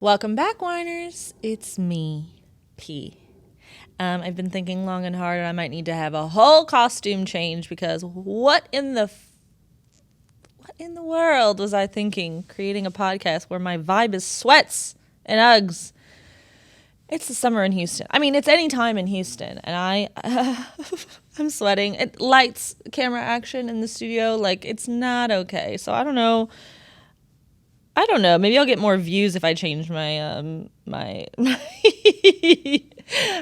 Welcome back, whiners. It's me, P. I've been thinking long and hard. I might need to have a whole costume change because what in the world was I thinking? Creating a podcast where my vibe is sweats and Uggs. It's the summer in Houston. I mean, it's any time in Houston, and I'm sweating. It lights, camera action in the studio, like it's not okay. So I don't know. Maybe I'll get more views if I change my my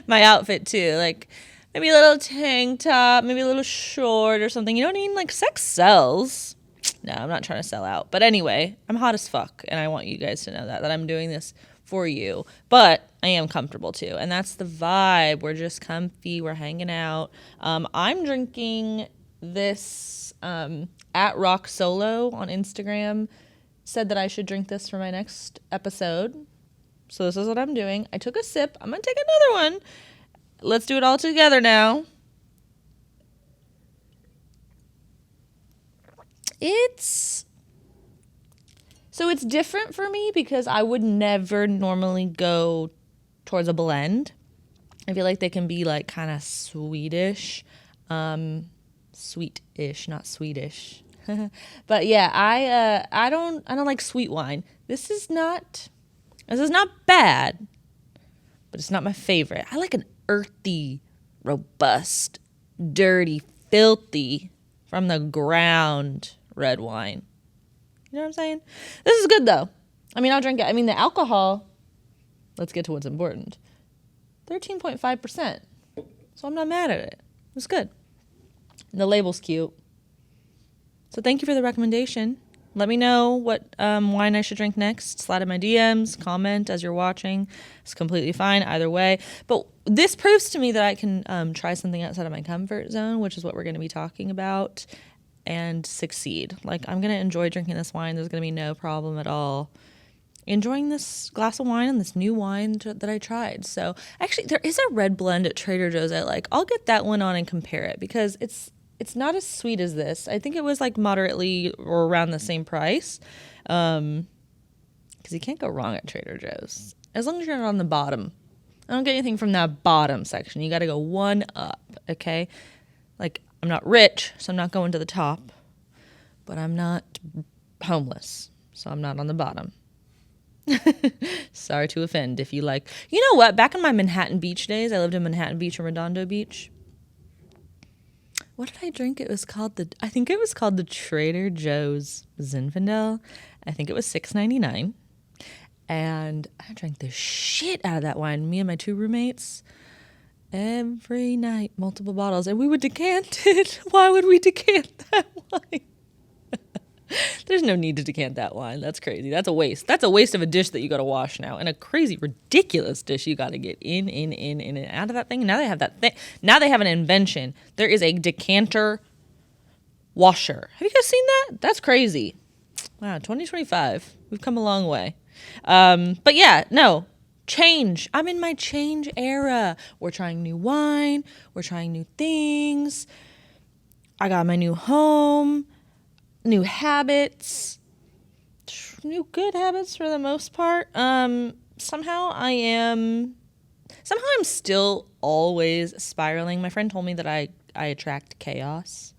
my outfit too. Like maybe a little tank top, maybe a little short or something. You know what I mean? Like sex sells. No, I'm not trying to sell out. But anyway, I'm hot as fuck, and I want you guys to know that I'm doing this for you. But I am comfortable too, and that's the vibe. We're just comfy. We're hanging out. I'm drinking this at Rock Solo on Instagram. Said that I should drink this for my next episode. So this is what I'm doing. I took a sip. I'm going to take another one. Let's do it all together now. It's different for me because I would never normally go towards a blend. I feel like they can be like kind of sweetish. Sweetish, not Swedish. But yeah, I don't like sweet wine. This is not bad, but it's not my favorite. I like an earthy, robust, dirty, filthy, from the ground red wine. You know what I'm saying? This is good though. I mean, I'll drink it. I mean, the alcohol, let's get to what's important. 13.5%. So I'm not mad at it. It's good. And the label's cute. So thank you for the recommendation. Let me know what wine I should drink next. Slide in my DMs, comment as you're watching. It's completely fine either way. But this proves to me that I can try something outside of my comfort zone, which is what we're going to be talking about, and succeed. Like, I'm going to enjoy drinking this wine. There's going to be no problem at all enjoying this glass of wine and this new wine that I tried. So actually, there is a red blend at Trader Joe's I like. I'll get that one on and compare it because it's not as sweet as this. I think it was like moderately or around the same price. Because you can't go wrong at Trader Joe's. As long as you're not on the bottom. I don't get anything from that bottom section. You got to go one up, okay? Like, I'm not rich, so I'm not going to the top. But I'm not homeless, so I'm not on the bottom. Sorry to offend if you like. You know what? Back in my Manhattan Beach days, I lived in Manhattan Beach and Redondo Beach. What did I drink? I think it was called the Trader Joe's Zinfandel. I think it was $6.99. And I drank the shit out of that wine. Me and my two roommates, every night, multiple bottles. And we would decant it. Why would we decant that wine? There's no need to decant that wine. That's crazy. That's a waste. That's a waste of a dish that you got to wash now. And a crazy, ridiculous dish you got to get in, and out of that thing. Now they have that thing. Now they have an invention. There is a decanter washer. Have you guys seen that? That's crazy. Wow, 2025. We've come a long way. But yeah, no. Change. I'm in my change era. We're trying new wine. We're trying new things. I got my new home. New habits, new good habits for the most part. Somehow I'm still always spiraling. My friend told me that I attract chaos.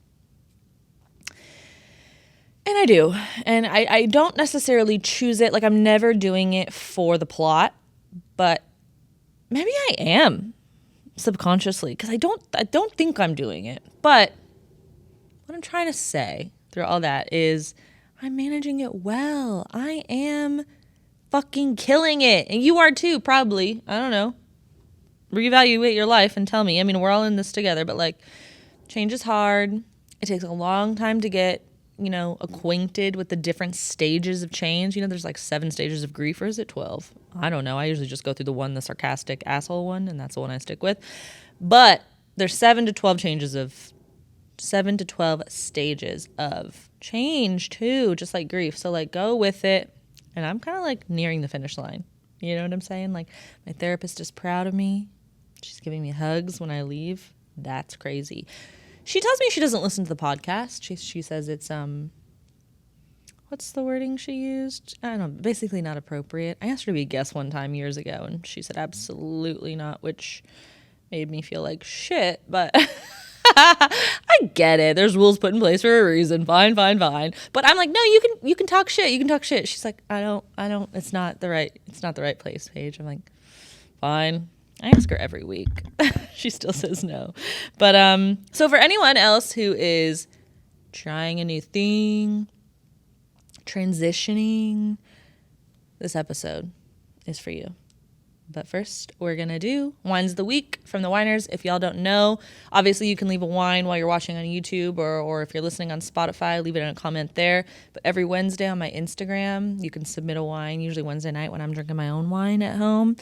And I do. And I don't necessarily choose it. Like, I'm never doing it for the plot, but maybe I am subconsciously, because I don't think I'm doing it. But what I'm trying to say through all that is I'm managing it well. I am fucking killing it. And you are too, probably. I don't know. Reevaluate your life and tell me. I mean, we're all in this together, but like, change is hard. It takes a long time to get, acquainted with the different stages of change. There's like 7 stages of grief, or is it 12? I don't know. I usually just go through the sarcastic asshole one, and that's the one I stick with. But there's 7 to 12 stages of change too, just like grief. So like, go with it. And I'm kind of like nearing the finish line. You know what I'm saying? Like, my therapist is proud of me. She's giving me hugs when I leave. That's crazy. She tells me she doesn't listen to the podcast. She says it's what's the wording she used? I don't know, basically not appropriate. I asked her to be a guest one time years ago, and she said absolutely not, which made me feel like shit, but I get it. There's rules put in place for a reason. Fine. But I'm like, no, you can talk shit. You can talk shit. She's like, I don't, it's not the right place, Paige. I'm like, fine. I ask her every week. She still says no. But so for anyone else who is trying a new thing, transitioning, this episode is for you. But first, we're going to do Whines of the Week from the Whiners. If y'all don't know, obviously you can leave a whine while you're watching on YouTube, or if you're listening on Spotify, leave it in a comment there. But every Wednesday on my Instagram, you can submit a whine, usually Wednesday night when I'm drinking my own wine at home.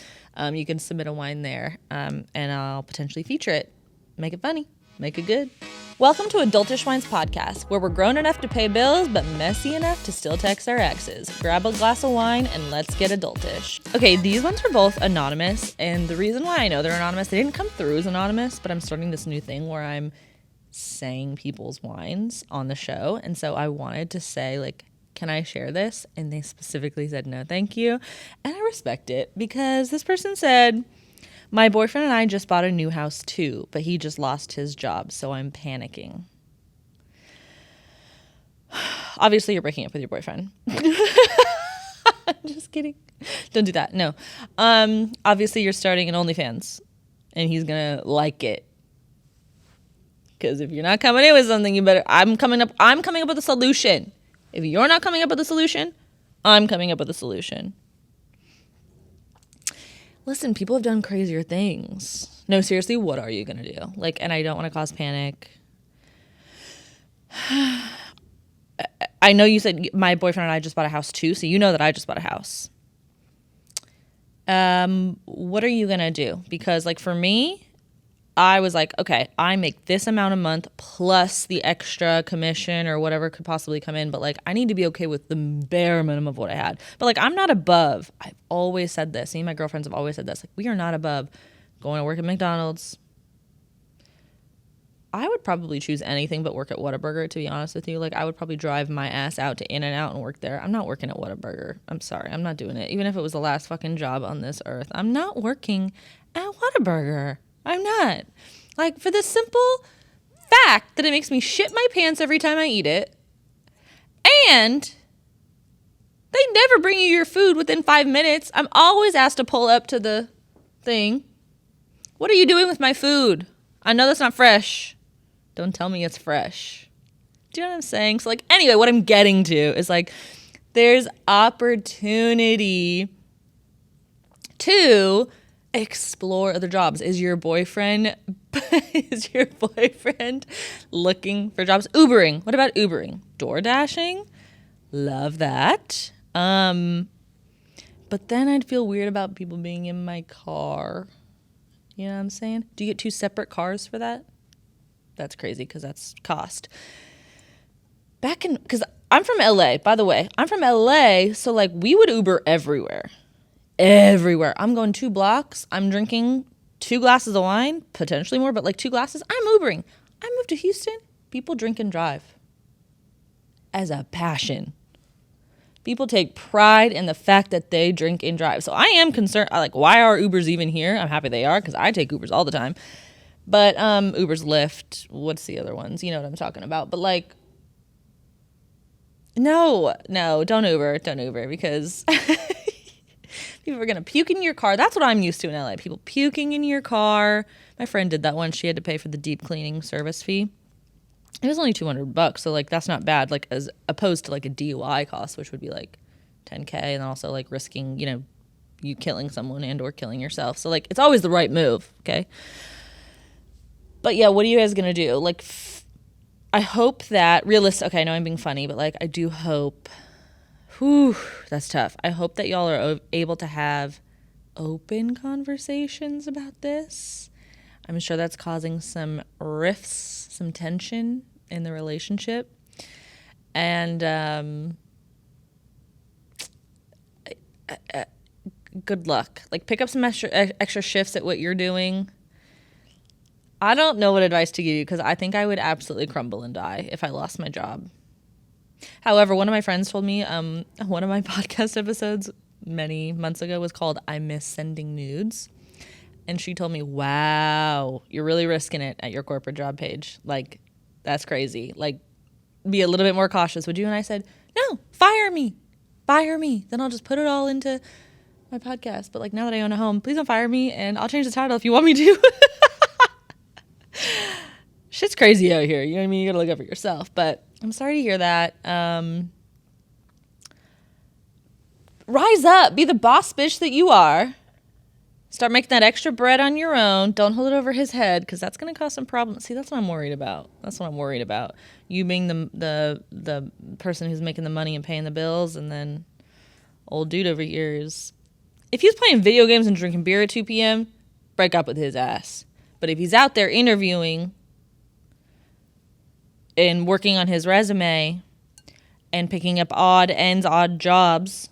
You can submit a whine there, and I'll potentially feature it. Make it funny. Make it good. Welcome to Adultish Whines Podcast, where we're grown enough to pay bills, but messy enough to still text our exes. Grab a glass of wine and let's get adultish. Okay, these ones are both anonymous, and the reason why I know they're anonymous, they didn't come through as anonymous, but I'm starting this new thing where I'm saying people's whines on the show, and so I wanted to say, like, can I share this? And they specifically said no, thank you. And I respect it, because this person said, my boyfriend and I just bought a new house too, but he just lost his job, so I'm panicking. Obviously, you're breaking up with your boyfriend. Just kidding. Don't do that. No. Obviously, you're starting an OnlyFans, and he's gonna like it. Because if you're not coming in with something, you better. I'm coming up with a solution. If you're not coming up with a solution, I'm coming up with a solution. Listen, people have done crazier things. No, seriously, what are you going to do? Like, and I don't want to cause panic. I know you said my boyfriend and I just bought a house too, so you know that I just bought a house. What are you going to do? Because, like, for me, I was like, okay, I make this amount a month plus the extra commission or whatever could possibly come in. But, like, I need to be okay with the bare minimum of what I had. But, like, I'm not above. I've always said this. Me and my girlfriends have always said this. Like, we are not above going to work at McDonald's. I would probably choose anything but work at Whataburger, to be honest with you. Like, I would probably drive my ass out to In-N-Out and work there. I'm not working at Whataburger. I'm sorry. I'm not doing it. Even if it was the last fucking job on this earth. I'm not working at Whataburger. I'm not. Like, for the simple fact that it makes me shit my pants every time I eat it. And they never bring you your food within 5 minutes. I'm always asked to pull up to the thing. What are you doing with my food? I know that's not fresh. Don't tell me it's fresh. Do you know what I'm saying? So, like, anyway, what I'm getting to is, like, there's opportunity to explore other jobs. Is your boyfriend looking for jobs? Ubering. What about Ubering? Door dashing? Love that. But then I'd feel weird about people being in my car. You know what I'm saying? Do you get 2 separate cars for that? That's crazy because that's cost. Because I'm from LA, by the way. I'm from LA, so, like, we would Uber everywhere. Everywhere. I'm going 2 blocks. I'm drinking 2 glasses of wine, potentially more, but like 2 glasses. I'm Ubering. I moved to Houston. People drink and drive as a passion. People take pride in the fact that they drink and drive. So I am concerned. Like, why are Ubers even here? I'm happy they are because I take Ubers all the time. But Uber's, Lyft. What's the other ones? You know what I'm talking about. But, like, no, don't Uber because people are going to puke in your car. That's what I'm used to in LA. People puking in your car. My friend did that once. She had to pay for the deep cleaning service fee. It was only $200, so, like, that's not bad, like, as opposed to, like, a DUI cost, which would be, like, $10K, and then also, like, risking, you know, you killing someone and or killing yourself. So, like, it's always the right move, okay? But, yeah, what are you guys going to do? Like, I hope that, okay, I know I'm being funny, but, like, I do hope, that's tough. I hope that y'all are able to have open conversations about this. I'm sure that's causing some rifts, some tension in the relationship. And good luck. Like, pick up some extra shifts at what you're doing. I don't know what advice to give you because I think I would absolutely crumble and die if I lost my job. However, one of my friends told me one of my podcast episodes many months ago was called I Miss Sending Nudes. And she told me, wow, you're really risking it at your corporate job page. Like, that's crazy. Like, be a little bit more cautious, would you? And I said, no, fire me. Fire me. Then I'll just put it all into my podcast. But like, now that I own a home, please don't fire me. And I'll change the title if you want me to. Shit's crazy out here. You know what I mean? You gotta look out for yourself. But I'm sorry to hear that. Rise up. Be the boss bitch that you are. Start making that extra bread on your own. Don't hold it over his head, because that's going to cause some problems. See, that's what I'm worried about. That's what I'm worried about. You being the person who's making the money and paying the bills, and then old dude over here is... If he's playing video games and drinking beer at 2 p.m., break up with his ass. But if he's out there interviewing and working on his resume and picking up odd ends, odd jobs,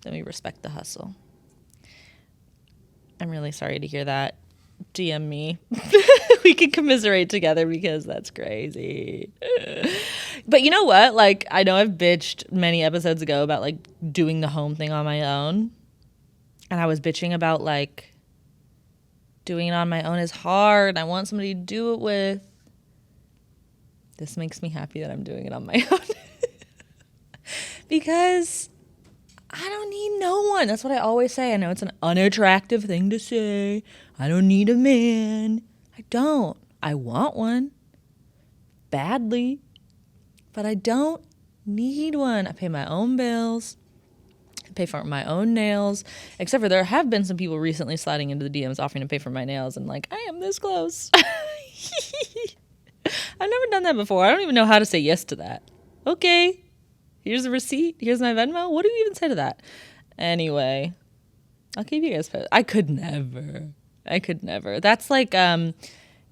then we respect the hustle. I'm really sorry to hear that. DM me. We can commiserate together, because that's crazy. But you know what? Like, I know I've bitched many episodes ago about, like, doing the home thing on my own. And I was bitching about, like, doing it on my own is hard. I want somebody to do it with. This makes me happy that I'm doing it on my own. Because I don't need no one. That's what I always say. I know it's an unattractive thing to say. I don't need a man. I don't. I want one badly, but I don't need one. I pay my own bills. I pay for my own nails, except for there have been some people recently sliding into the DMs offering to pay for my nails, and like, I am this close. I've never done that before. I don't even know how to say yes to that. Okay. Here's the receipt. Here's my Venmo. What do you even say to that? Anyway, I'll keep you guys posted. I could never. That's like,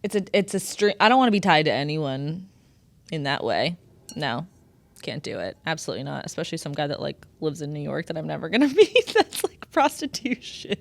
it's a string. I don't want to be tied to anyone in that way. No, can't do it. Absolutely not. Especially some guy that like lives in New York that I'm never going to meet. That's like prostitution.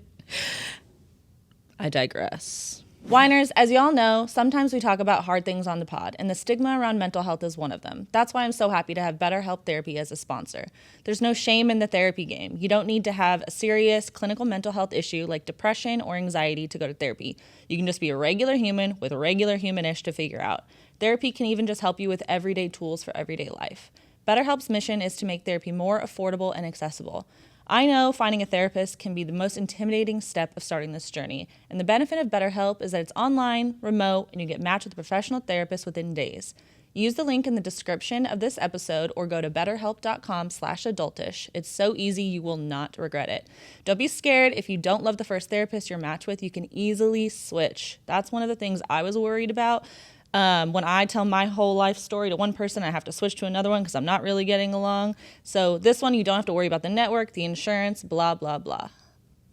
I digress. Whiners, as y'all know, sometimes we talk about hard things on the pod, and the stigma around mental health is one of them. That's why I'm so happy to have BetterHelp Therapy as a sponsor. There's no shame in the therapy game. You don't need to have a serious clinical mental health issue like depression or anxiety to go to therapy. You can just be a regular human with a regular humanish to figure out. Therapy can even just help you with everyday tools for everyday life. BetterHelp's mission is to make therapy more affordable and accessible. I know finding a therapist can be the most intimidating step of starting this journey, and the benefit of BetterHelp is that it's online, remote, and you get matched with a professional therapist within days. Use the link in the description of this episode or go to betterhelp.com/adultish. It's so easy, you will not regret it. Don't be scared. If you don't love the first therapist you're matched with, you can easily switch. That's one of the things I was worried about. When I tell my whole life story to one person, I have to switch to another one because I'm not really getting along. So this one, you don't have to worry about the network, the insurance, blah, blah, blah.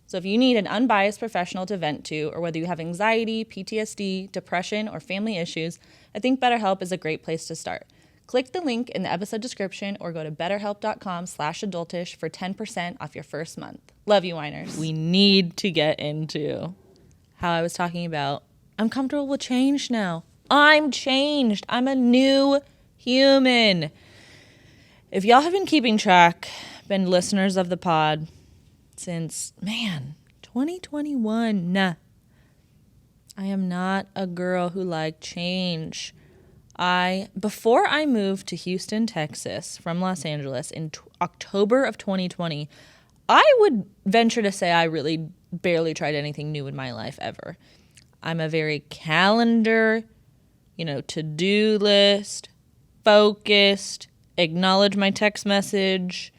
So if you need an unbiased professional to vent to, or whether you have anxiety, PTSD, depression, or family issues, I think BetterHelp is a great place to start. Click the link in the episode description or go to betterhelp.com/adultish for 10% off your first month. Love you, whiners. We need to get into how I was talking about I'm comfortable with change now. I'm changed. I'm a new human. If y'all have been keeping track, been listeners of the pod since, 2021, I am not a girl who liked change. Before I moved to Houston, Texas from Los Angeles in October of 2020, I would venture to say I really barely tried anything new in my life ever. I'm a very calendar, to-do list, focused, acknowledge my text message,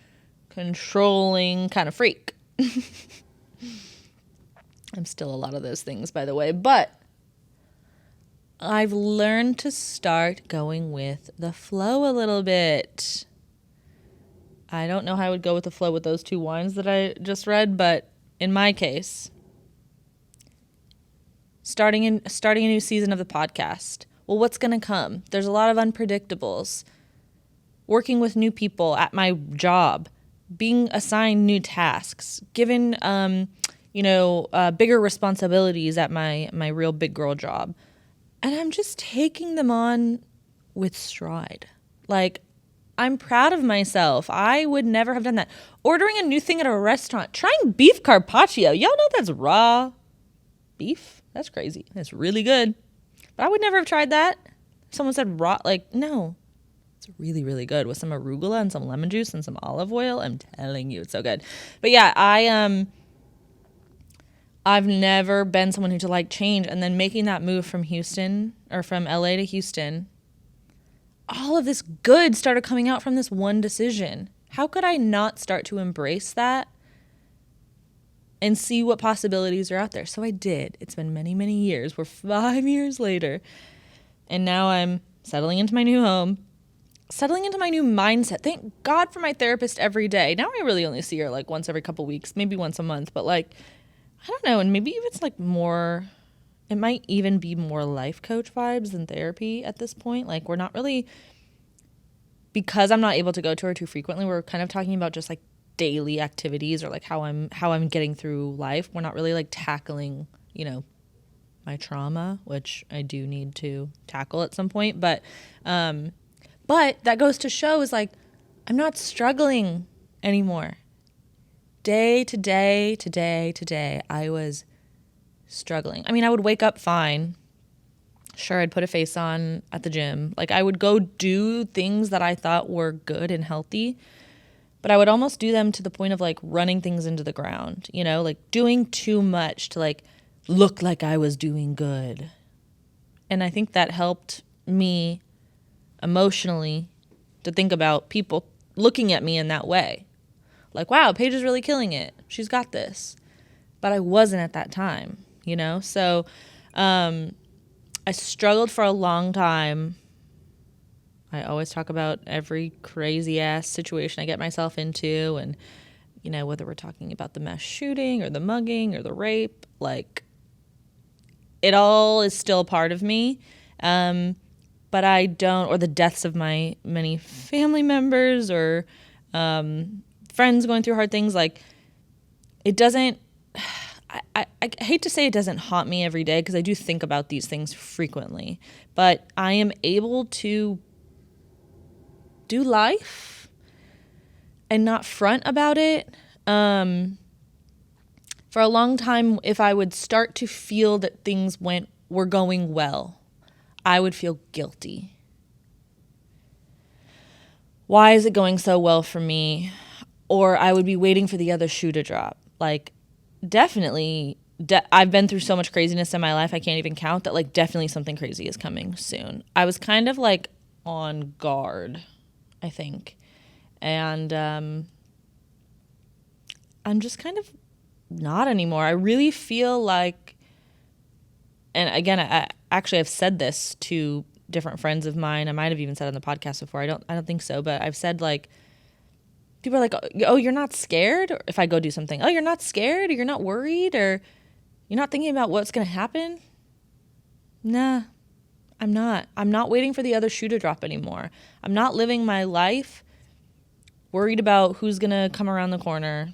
controlling kind of freak. I'm still a lot of those things, by the way, but I've learned to start going with the flow a little bit. I don't know how I would go with the flow with those two wines that I just read, but in my case, starting a new season of the podcast. Well, what's going to come? There's a lot of unpredictables. Working with new people at my job, being assigned new tasks, given, bigger responsibilities at my real big girl job. And I'm just taking them on with stride. Like, I'm proud of myself. I would never have done that. Ordering a new thing at a restaurant, trying beef carpaccio. Y'all know that's raw beef. That's crazy. That's really good. But I would never have tried that. Someone said raw, like, no. It's really, really good with some arugula and some lemon juice and some olive oil. I'm telling you, it's so good. But yeah, I've never been someone who to like change, and then making that move from Houston or from LA to Houston, all of this good started coming out from this one decision. How could I not start to embrace that and see what possibilities are out there? So I did. It's been many, many years. We're 5 years later, and now I'm settling into my new home, settling into my new mindset. Thank God for my therapist every day. Now I really only see her like once every couple weeks, maybe once a month, but like, I don't know. And maybe if it's like more, it might even be more life coach vibes than therapy at this point. Like, we're not really, because I'm not able to go to her too frequently, we're kind of talking about just like daily activities or like how I'm getting through life. We're not really like tackling, my trauma, which I do need to tackle at some point. But that goes to show is like, I'm not struggling anymore. Day to day, I was struggling. I mean, I would wake up fine. Sure, I'd put a face on at the gym. Like, I would go do things that I thought were good and healthy, but I would almost do them to the point of like running things into the ground, like doing too much to like look like I was doing good. And I think that helped me emotionally to think about people looking at me in that way. Like, wow, Paige is really killing it. She's got this. But I wasn't at that time, So I struggled for a long time. I always talk about every crazy ass situation I get myself into, and, whether we're talking about the mass shooting or the mugging or the rape, like, it all is still part of me. But I don't, or the deaths of my many family members or friends going through hard things, like, it doesn't, I hate to say it doesn't haunt me every day, because I do think about these things frequently, but I am able to do life and not front about it. For a long time, if I would start to feel that things were going well, I would feel guilty. Why is it going so well for me? Or I would be waiting for the other shoe to drop. Like, definitely, I've been through so much craziness in my life, I can't even count, that like definitely something crazy is coming soon. I was kind of like on guard, I think. And I'm just kind of not anymore. I really feel like, and again, I've said this to different friends of mine. I might have even said it on the podcast before. I don't think so, but I've said, like, people are like, oh, you're not scared? Or if I go do something, oh, you're not scared? Or you're not worried? Or you're not thinking about what's going to happen? Nah, I'm not. I'm not waiting for the other shoe to drop anymore. I'm not living my life worried about who's going to come around the corner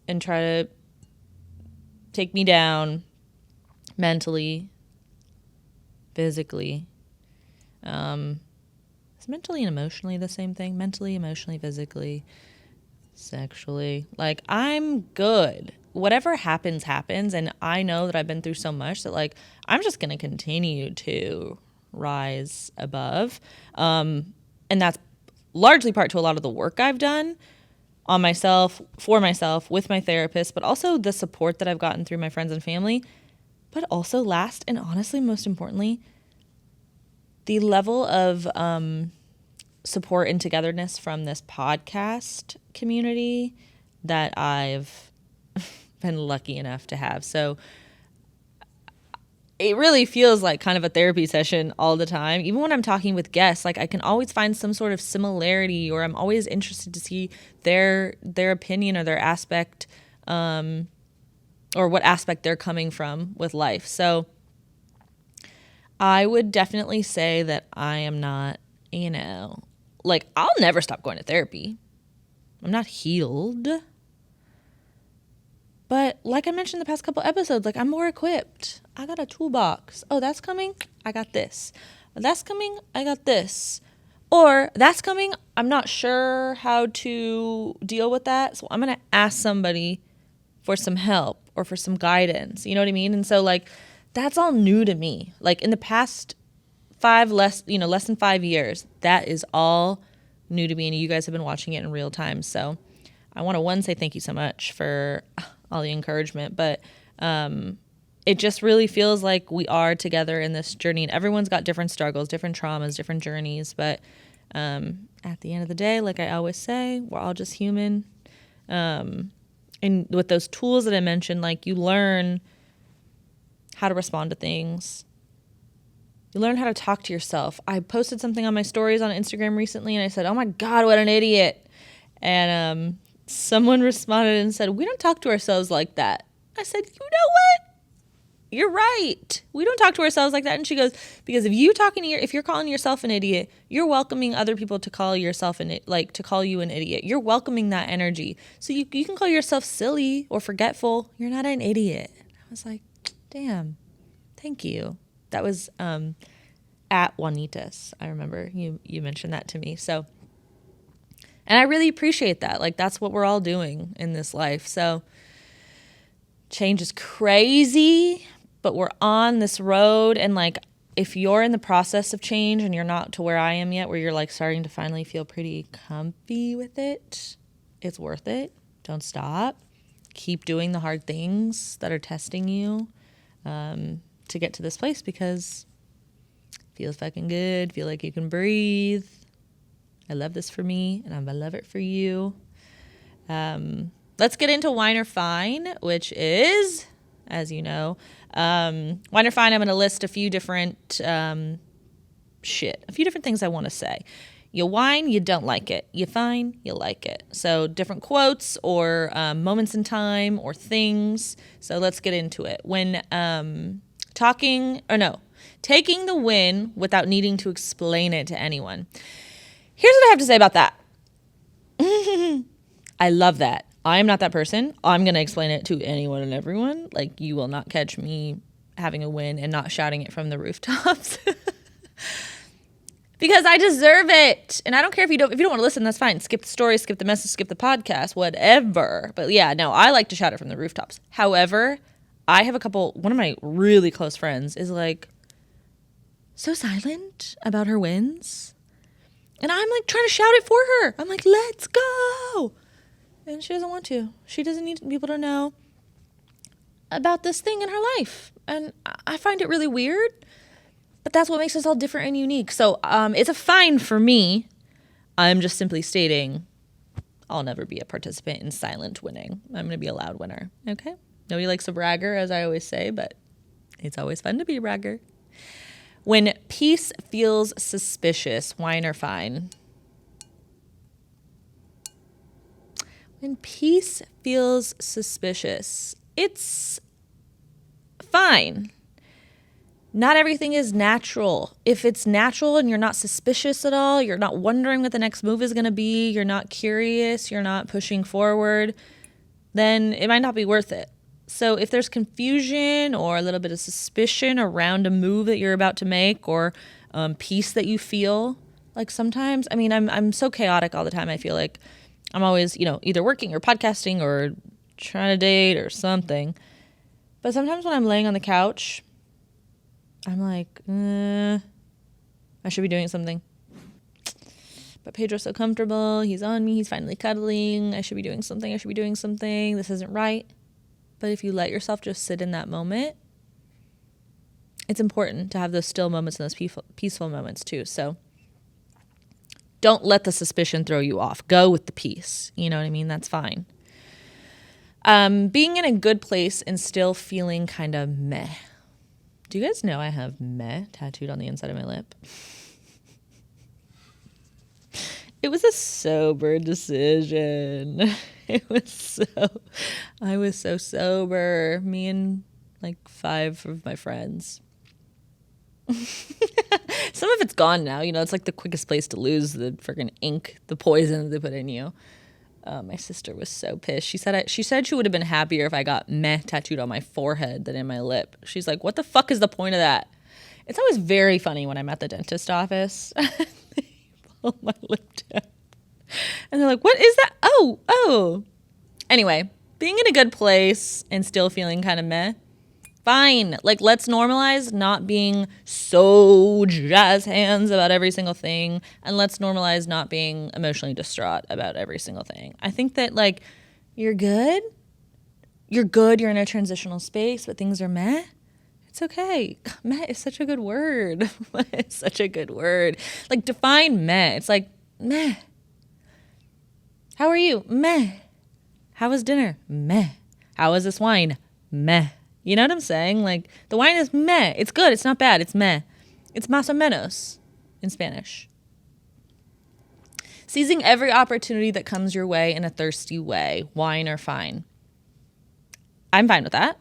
and try to take me down mentally, physically. Is mentally and emotionally the same thing? Mentally, emotionally, physically, sexually. Like, I'm good. Whatever happens, happens. And I know that I've been through so much that, like, I'm just going to continue to rise above. And that's largely part to a lot of the work I've done on myself, for myself, with my therapist, but also the support that I've gotten through my friends and family. But also, last and honestly, most importantly, the level of support and togetherness from this podcast community that I've been lucky enough to have. So it really feels like kind of a therapy session all the time. Even when I'm talking with guests, like, I can always find some sort of similarity, or I'm always interested to see their opinion or their aspect, or what aspect they're coming from with life. So I would definitely say that I am not, like, I'll never stop going to therapy. I'm not healed. But like I mentioned the past couple episodes, like, I'm more equipped. I got a toolbox. Oh, that's coming? I got this. That's coming, I got this. Or that's coming, I'm not sure how to deal with that. So I'm going to ask somebody for some help or for some guidance. You know what I mean? And so like, that's all new to me. Like in the past less than 5 years, that is all new to me. And you guys have been watching it in real time. So I want to say thank you so much for all the encouragement, but, it just really feels like we are together in this journey, and everyone's got different struggles, different traumas, different journeys. But at the end of the day, like I always say, we're all just human. And with those tools that I mentioned, like you learn how to respond to things. You learn how to talk to yourself. I posted something on my stories on Instagram recently, and I said, "Oh my God, what an idiot." And someone responded and said, "We don't talk to ourselves like that." I said, "You know what? You're right. We don't talk to ourselves like that." And she goes, "Because if you're calling yourself an idiot, you're welcoming other people to call yourself to call you an idiot. You're welcoming that energy. So you can call yourself silly or forgetful. You're not an idiot." I was like, damn, thank you. That was at Juanitas. I remember you mentioned that to me. So, and I really appreciate that. Like that's what we're all doing in this life. So change is crazy, but we're on this road. And like, if you're in the process of change and you're not to where I am yet, where you're like starting to finally feel pretty comfy with it, it's worth it. Don't stop. Keep doing the hard things that are testing you to get to this place, because it feels fucking good. Feel like you can breathe. I love this for me, and I love it for you. Let's get into Whine or Fine, which is, as you know, Whine or Fine. I'm going to list a few different things I want to say. You whine, you don't like it. You fine, you like it. So different quotes or moments in time or things. So let's get into it. When taking the win without needing to explain it to anyone. Here's what I have to say about that. I love that. I'm not that person. I'm going to explain it to anyone and everyone. Like, you will not catch me having a win and not shouting it from the rooftops. Because I deserve it. And I don't care if you don't want to listen, that's fine. Skip the story, skip the message, skip the podcast, whatever. But yeah, no, I like to shout it from the rooftops. However, I have one of my really close friends is like so silent about her wins. And I'm like trying to shout it for her. I'm like, let's go. And she doesn't want to. She doesn't need people to know about this thing in her life. And I find it really weird, but that's what makes us all different and unique. So it's a fine for me. I'm just simply stating I'll never be a participant in silent winning. I'm going to be a loud winner. Okay? Nobody likes a bragger, as I always say, but it's always fun to be a bragger. When peace feels suspicious, Whine or Fine? When peace feels suspicious, it's fine. Not everything is natural. If it's natural and you're not suspicious at all, you're not wondering what the next move is going to be, you're not curious, you're not pushing forward, then it might not be worth it. So if there's confusion or a little bit of suspicion around a move that you're about to make, or peace that you feel, like sometimes, I mean, I'm so chaotic all the time. I feel like I'm always, either working or podcasting or trying to date or something. But sometimes when I'm laying on the couch, I'm like, I should be doing something. But Pedro's so comfortable. He's on me. He's finally cuddling. I should be doing something. This isn't right. But if you let yourself just sit in that moment, it's important to have those still moments and those peaceful moments too. So don't let the suspicion throw you off. Go with the peace. You know what I mean? That's fine. Being in a good place and still feeling kind of meh. Do you guys know I have meh tattooed on the inside of my lip? It was a sober decision. I was so sober. Me and like 5 of my friends. Some of it's gone now. It's like the quickest place to lose the freaking ink, the poison that they put in you. My sister was so pissed. She said she would have been happier if I got meh tattooed on my forehead than in my lip. She's like, what the fuck is the point of that? It's always very funny when I'm at the dentist office. They pull my lip down. And they're like, what is that? Oh. Anyway, being in a good place and still feeling kind of meh, fine. Like, let's normalize not being so jazz hands about every single thing. And let's normalize not being emotionally distraught about every single thing. I think that, like, you're good. You're in a transitional space, but things are meh. It's okay. Meh is such a good word. It's such a good word. Like, define meh. It's like, meh. How are you? Meh. How was dinner? Meh. How was this wine? Meh. You know what I'm saying? Like, the wine is meh. It's good. It's not bad. It's meh. It's más o menos in Spanish. Seizing every opportunity that comes your way in a thirsty way. Whine or fine. I'm fine with that.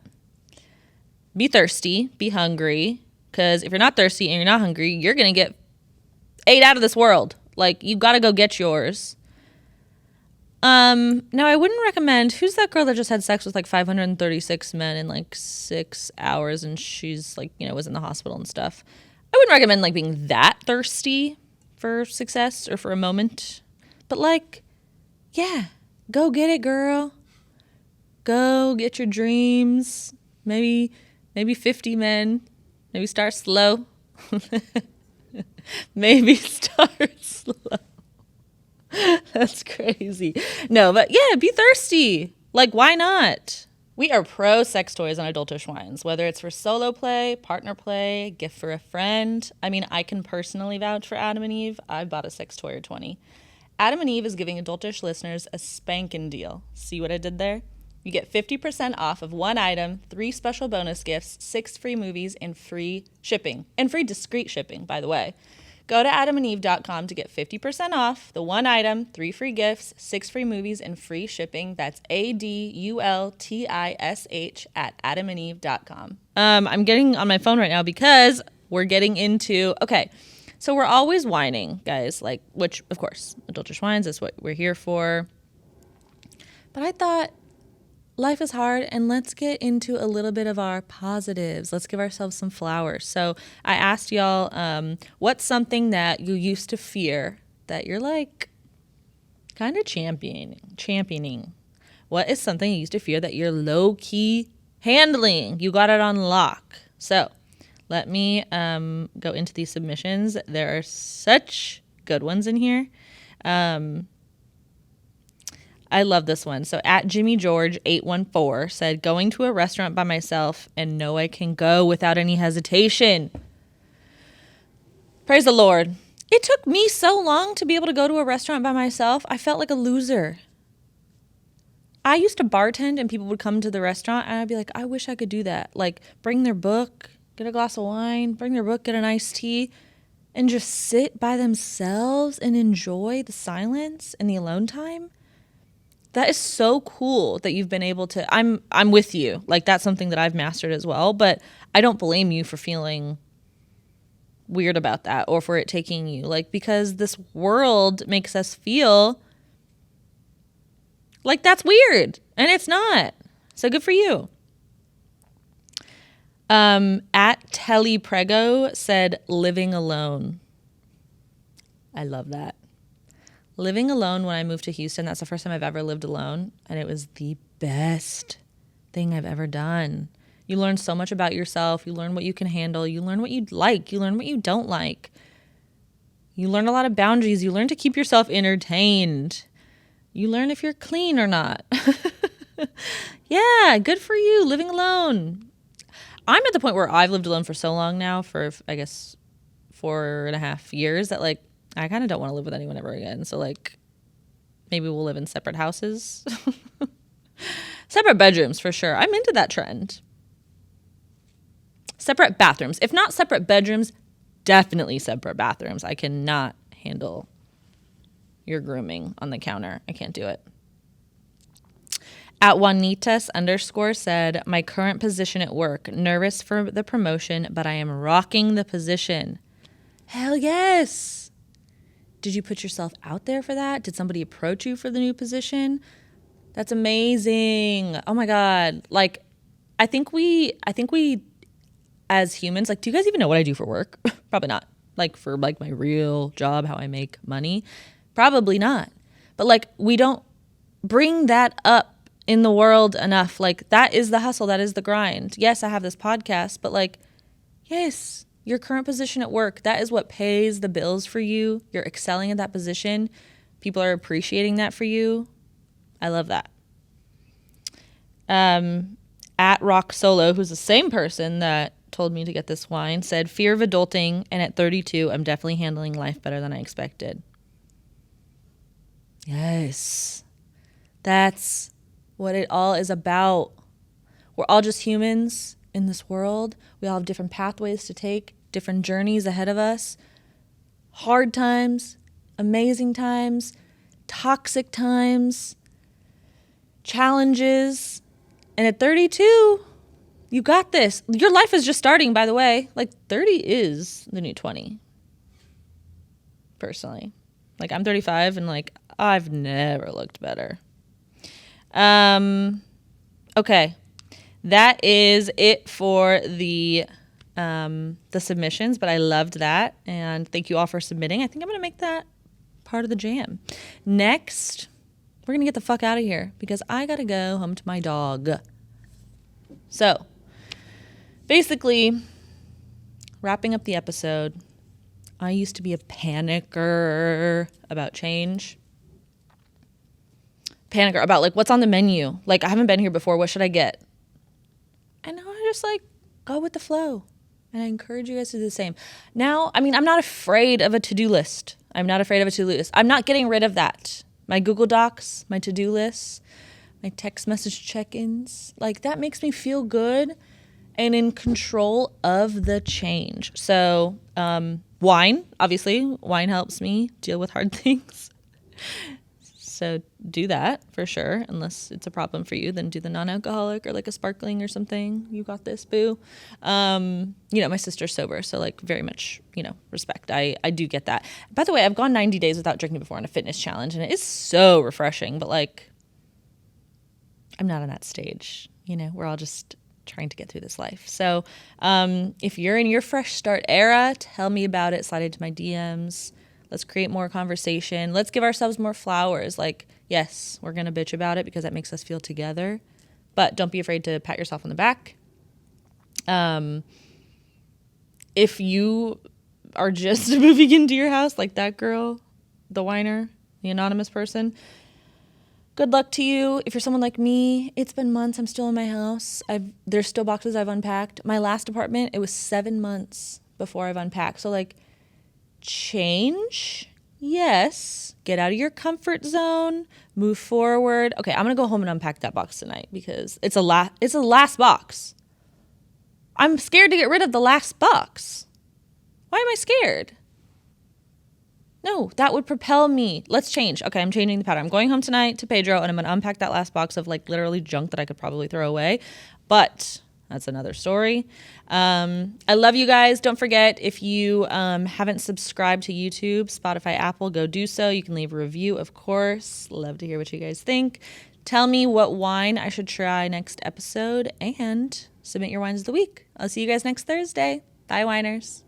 Be thirsty. Be hungry. Because if you're not thirsty and you're not hungry, you're going to get ate out of this world. Like, you got to go get yours. Now I wouldn't recommend, who's that girl that just had sex with like 536 men in like 6 hours and she's like, you know, was in the hospital and stuff. I wouldn't recommend like being that thirsty for success or for a moment, but like, yeah, go get it, girl. Go get your dreams. Maybe 50 men. Maybe start slow. Maybe start slow. That's crazy. No, but yeah, be thirsty. Like, why not? We are pro sex toys on Adultish Wines, whether it's for solo play, partner play, gift for a friend. I mean, I can personally vouch for Adam and Eve. I bought a sex toy or 20. Adam and Eve is giving Adultish listeners a spankin' deal. See what I did there? You get 50% off of one item, 3 special bonus gifts, 6 free movies, and free shipping. And free discreet shipping, by the way. Go to adamandeve.com to get 50% off the one item, 3 free gifts, 6 free movies, and free shipping. That's ADULTISH at adamandeve.com. I'm getting on my phone right now because we're getting into, okay, so we're always whining, guys, like, which, of course, Adultish Wines is what we're here for. But I thought, life is hard, and let's get into a little bit of our positives. Let's give ourselves some flowers. So I asked y'all, what's something that you used to fear that you're like kind of championing? What is something you used to fear that you're low-key handling? You got it on lock. So let me go into these submissions. There are such good ones in here. I love this one. So at Jimmy George 814 said, going to a restaurant by myself and know I can go without any hesitation. Praise the Lord. It took me so long to be able to go to a restaurant by myself. I felt like a loser. I used to bartend and people would come to the restaurant and I'd be like, I wish I could do that. Like, bring their book, get a glass of wine, bring their book, get an iced tea, and just sit by themselves and enjoy the silence and the alone time. That is so cool that you've been able to, I'm with you. Like, that's something that I've mastered as well, but I don't blame you for feeling weird about that or for it taking you, like, because this world makes us feel like that's weird and it's not. So good for you. At Telly Prego said, living alone. I love that. Living alone when I moved to Houston, that's the first time I've ever lived alone, and it was the best thing I've ever done. You learn so much about yourself. You learn what you can handle. You learn what you like. You learn what you don't like. You learn a lot of boundaries. You learn to keep yourself entertained. You learn if you're clean or not. Yeah, good for you, living alone. I'm at the point where I've lived alone for so long now, for, I guess, 4.5 years, that, like, I kind of don't want to live with anyone ever again. So, like, maybe we'll live in separate houses. Separate bedrooms, for sure. I'm into that trend. Separate bathrooms. If not separate bedrooms, definitely separate bathrooms. I cannot handle your grooming on the counter. I can't do it. At Juanitas_ said, my current position at work. Nervous for the promotion, but I am rocking the position. Hell yes. Did you put yourself out there for that? Did somebody approach you for the new position? That's amazing. Oh my God. Like, I think we as humans, like, do you guys even know what I do for work? Probably not. Like, for like my real job, how I make money? Probably not. But like, we don't bring that up in the world enough. Like, that is the hustle. That is the grind. Yes, I have this podcast, but like, yes, your current position at work, that is what pays the bills for you. You're excelling at that position. People are appreciating that for you. I love that. At Rock Solo, who's the same person that told me to get this wine, said, fear of adulting, and at 32, I'm definitely handling life better than I expected. Yes. That's what it all is about. We're all just humans in this world. We all have different pathways to take, different journeys ahead of us. Hard times, amazing times, toxic times, challenges. And at 32, you got this. Your life is just starting, by the way. Like, 30 is the new 20. Personally. Like, I'm 35 and like, I've never looked better. Okay. That is it for the submissions, but I loved that. And thank you all for submitting. I think I'm going to make that part of the jam. Next, we're going to get the fuck out of here because I got to go home to my dog. So, basically, wrapping up the episode, I used to be a panicker about change. Panicker about, like, what's on the menu. Like, I haven't been here before. What should I get? And now I just, like, go with the flow. And I encourage you guys to do the same. Now, I mean, I'm not afraid of a to-do list. I'm not getting rid of that. My Google Docs, my to-do lists, my text message check-ins. Like, that makes me feel good and in control of the change. So, Whine, obviously. Whine helps me deal with hard things. So do that for sure. Unless it's a problem for you, then do the non-alcoholic or like a sparkling or something. You got this, boo. My sister's sober, so like very much, respect. I do get that. By the way, I've gone 90 days without drinking before on a fitness challenge, and it is so refreshing. But like, I'm not on that stage. We're all just trying to get through this life. So if you're in your fresh start era, tell me about it. Slide into my DMs. Let's create more conversation. Let's give ourselves more flowers. Like, yes, we're going to bitch about it because that makes us feel together. But don't be afraid to pat yourself on the back. If you are just moving into your house, like that girl, the whiner, the anonymous person, good luck to you. If you're someone like me, it's been months. I'm still in my house. There's still boxes I've unpacked. My last apartment, it was 7 months before I've unpacked. So, like, change, yes. Get out of your comfort zone. Move forward. Okay, I'm gonna go home and unpack that box tonight because it's the last box. I'm scared to get rid of the last box. Why am I scared? No, that would propel me. Let's change. Okay, I'm changing the pattern. I'm going home tonight to Pedro and I'm gonna unpack that last box of like literally junk that I could probably throw away. But that's another story. I love you guys. Don't forget, if you haven't subscribed to YouTube, Spotify, Apple, go do so. You can leave a review, of course. Love to hear what you guys think. Tell me what wine I should try next episode and submit your wines of the week. I'll see you guys next Thursday. Bye, winers.